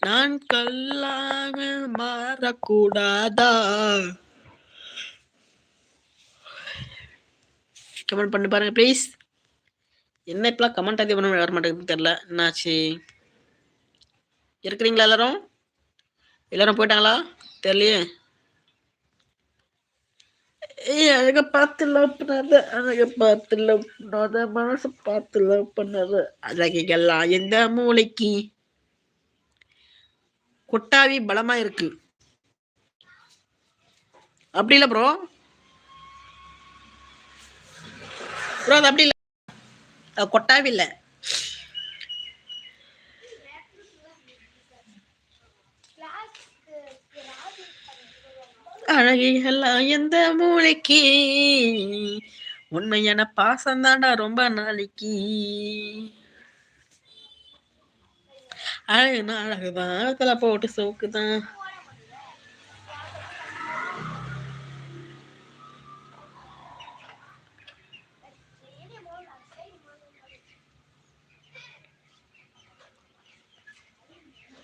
நான் கல்லாக மாறக்கூடாதா? கமெண்ட் பண்ணி பாருங்க ப்ளீஸ். என்ன இப்பெல்லாம் கமெண்ட் அதிகம் வர மாட்டேங்குது தெரியல, என்னாச்சு? இருக்கிறீங்களா எல்லாரும்? எல்லாரும் போயிட்டாங்களா தெரியலையே. அழக பார்த்து லவ் பண்ணாத, அழக பார்த்து லவ் பண்ணாத, மனசு பார்த்து லவ் பண்ணாத, அழகிகள்லாம் எந்த மூளைக்கு? கொட்டாவி பலமா இருக்கு. அப்படி இல்ல ப்ரோ, ப்ரோ அது அப்படி இல்ல, கொட்டாவி இல்ல. அழகிகள்லாம் எந்த மூளைக்கு? உண்மையான பாசம் தாண்டா ரொம்ப நாளைக்கு. அழகுனா அழகுதான், தலை போட்டு சோக்குதான்.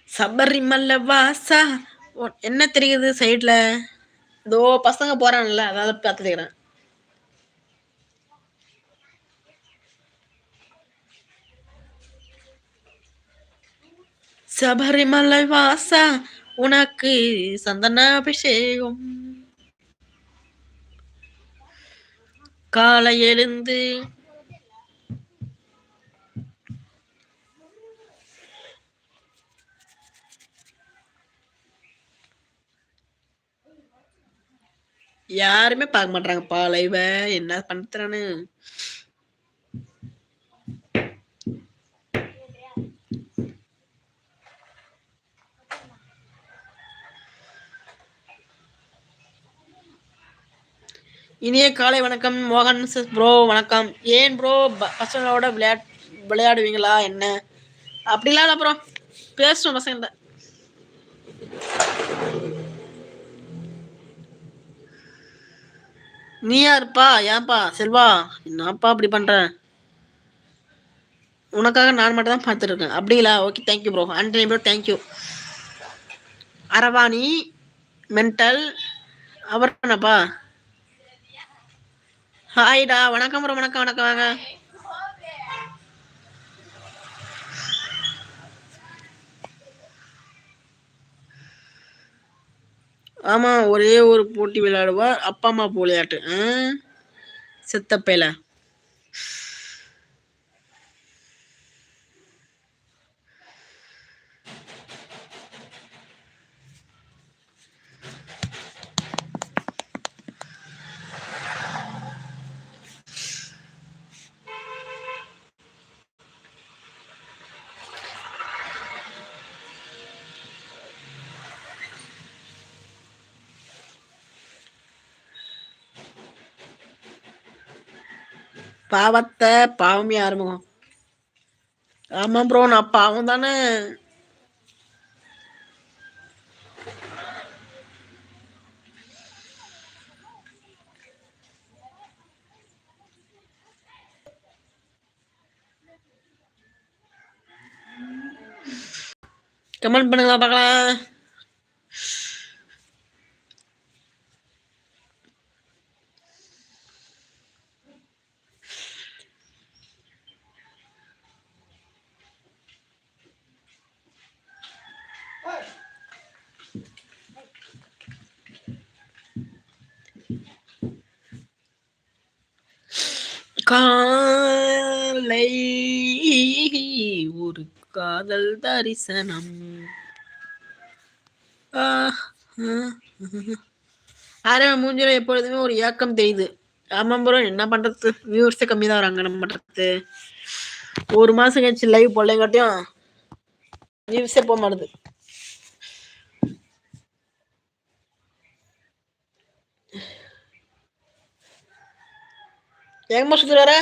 சபரிமலை வாசா. என்ன தெரியுது சைட்ல? இதோ பசங்க போறான்ல, அதாவது பார்த்துக்கிறேன். சபரிமலை வாசா, உனக்கு சந்தன அபிஷேகம். காலை எழுந்து யாருமே பார்க்க மாட்டாங்க. பாலைவ என்ன பண்றானு? இனிய காலை வணக்கம் மோகன் ப்ரோ. வணக்கம். ஏன் ப்ரோ பசங்களோட விளையாடுவீங்களா என்ன? அப்படிலாம் இல்ல ப்ரோ, பேசுவோம் பசங்க. நீ யாருப்பா? ஏன்பா செல்வா, என்னப்பா அப்படி பண்ற? உனக்காக நான் மட்டும் தான் பார்த்துட்டு இருக்கேன். அப்படிங்களா? Okay, thank you bro. Antony bro, thank you. அரவாணி மென்டல் அவர் என்னப்பா? ஹாய்டா, வணக்கம் ப்ரோ. வணக்கம் வணக்கம் வாங்க. ஆமா, ஒரே ஒரு போட்டி விளையாடுவார், அப்பா அம்மா விளையாட்டு. செத்தப்பேல. பாவத்தை பாவமே ஆரம்பம். ஆமா ப்ரோ, நான் பாவம் தானே. கமெண்ட் பண்ணுங்க பார்க்கலாம். காலை ஒரு காதல் தரிசனம். மூஞ்சில எப்பொழுதுமே ஒரு ஏக்கம் தெரியுது. ஆமா ப்ரோ, என்ன பண்றது, வியூவர்ஸே கம்மி தான் வராங்க. என்ன பண்றது, ஒரு மாசம் கழிச்சு லைவ் போடலங்காட்டியும் வியூவர்ஸே போக மாட்டுது. எங்கம்மா சுத்துறாரு?